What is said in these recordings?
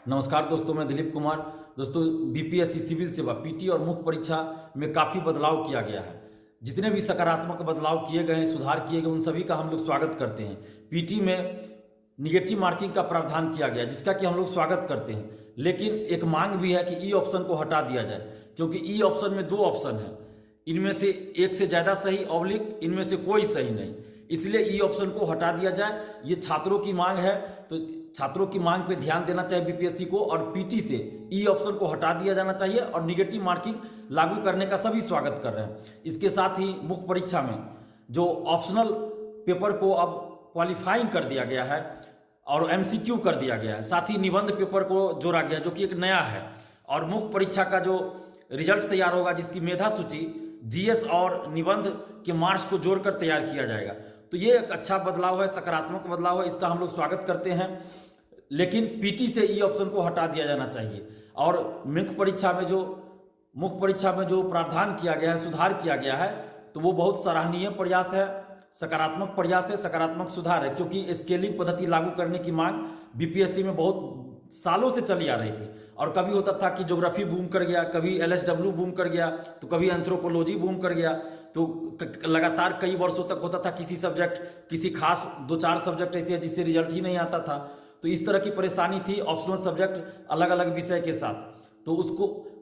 नमस्कार दोस्तों, मैं दिलीप कुमार। दोस्तों, बीपीएससी सिविल सेवा पीटी और मुख्य परीक्षा में काफ़ी बदलाव किया गया है। जितने भी सकारात्मक बदलाव किए गए हैं, सुधार किए गए, उन सभी का हम लोग स्वागत करते हैं। पीटी में निगेटिव मार्किंग का प्रावधान किया गया, जिसका कि हम लोग स्वागत करते हैं। लेकिन एक मांग भी है कि ई ऑप्शन को हटा दिया जाए, क्योंकि ई ऑप्शन में दो ऑप्शन है, इनमें से एक से ज़्यादा सही ऑब्लिक इनमें से कोई सही नहीं, इसलिए ई ऑप्शन को हटा दिया जाए। ये छात्रों की मांग है, तो छात्रों की मांग पे ध्यान देना चाहिए बीपीएससी को, और पीटी से ई ऑप्शन को हटा दिया जाना चाहिए और निगेटिव मार्किंग लागू करने का सभी स्वागत कर रहे हैं। इसके साथ ही मुख्य परीक्षा में जो ऑप्शनल पेपर को अब क्वालिफाइंग कर दिया गया है और एमसीक्यू कर दिया गया है, साथ ही निबंध पेपर को जोड़ा गया जो कि एक नया है, और मुख्य परीक्षा का जो रिजल्ट तैयार होगा, जिसकी मेधा सूची जीएस और निबंध के मार्क्स को जोड़कर तैयार किया जाएगा। तो ये एक अच्छा बदलाव है, सकारात्मक बदलाव है, इसका हम लोग स्वागत करते हैं। लेकिन पीटी से ई ऑप्शन को हटा दिया जाना चाहिए, और मुख्य परीक्षा में जो प्रावधान किया गया है, सुधार किया गया है, तो वो बहुत सराहनीय प्रयास है, सकारात्मक प्रयास है, सकारात्मक सुधार है। क्योंकि स्केलिंग पद्धति लागू करने की मांग बीपीएससी में बहुत सालों से चली आ रही थी, और कभी होता था कि ज्योग्राफी बूम कर गया, कभी एलएसडब्ल्यू बूम कर गया, तो कभी एंथ्रोपोलॉजी बूम कर गया, तो लगातार कई वर्षों तक होता था किसी सब्जेक्ट, किसी खास 2-4 सब्जेक्ट ऐसे जिससे रिजल्ट ही नहीं आता था। तो इस तरह की परेशानी थी ऑप्शनल सब्जेक्ट अलग अलग विषय के साथ, तो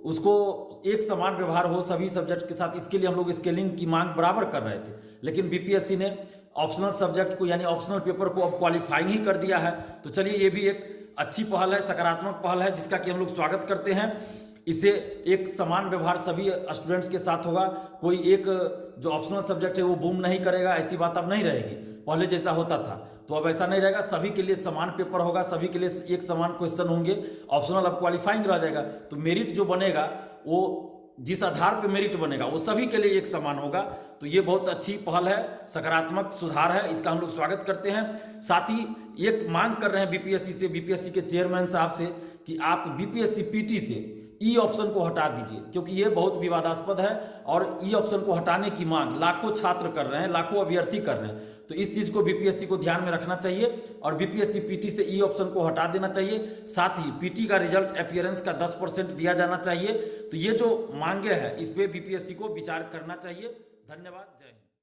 उसको एक समान व्यवहार हो सभी सब्जेक्ट के साथ, इसके लिए हम लोग स्केलिंग की मांग बराबर कर रहे थे। लेकिन बीपीएससी ने ऑप्शनल सब्जेक्ट को यानी ऑप्शनल पेपर को अब क्वालिफाइंग ही कर दिया है। तो चलिए, ये भी एक अच्छी पहल है, सकारात्मक पहल है, जिसका कि हम लोग स्वागत करते हैं। इससे एक समान व्यवहार सभी स्टूडेंट्स के साथ होगा, कोई एक जो ऑप्शनल सब्जेक्ट है वो बूम नहीं करेगा, ऐसी बात अब नहीं रहेगी। पहले जैसा होता था तो अब ऐसा नहीं रहेगा, सभी के लिए समान पेपर होगा, सभी के लिए एक समान क्वेश्चन होंगे। ऑप्शनल अब क्वालिफाइंग रह जाएगा, तो मेरिट जो बनेगा वो जिस आधार पे मेरिट बनेगा वो सभी के लिए एक समान होगा। तो ये बहुत अच्छी पहल है, सकारात्मक सुधार है, इसका हम लोग स्वागत करते हैं। साथ ही एक मांग कर रहे हैं बीपीएससी से, बीपीएससी के चेयरमैन साहब से, कि आप बीपीएससी पीटी से ई ऑप्शन को हटा दीजिए, क्योंकि ये बहुत विवादास्पद है, और ई ऑप्शन को हटाने की मांग लाखों छात्र कर रहे हैं, लाखों अभ्यर्थी कर रहे हैं। तो इस चीज को बीपीएससी को ध्यान में रखना चाहिए, और बीपीएससी पीटी से ई ऑप्शन को हटा देना चाहिए। साथ ही पीटी का रिजल्ट अपीयरेंस का 10% दिया जाना चाहिए। तो ये जो मांगे हैं, इस पे बीपीएससी को विचार करना चाहिए। धन्यवाद, जय हिंद।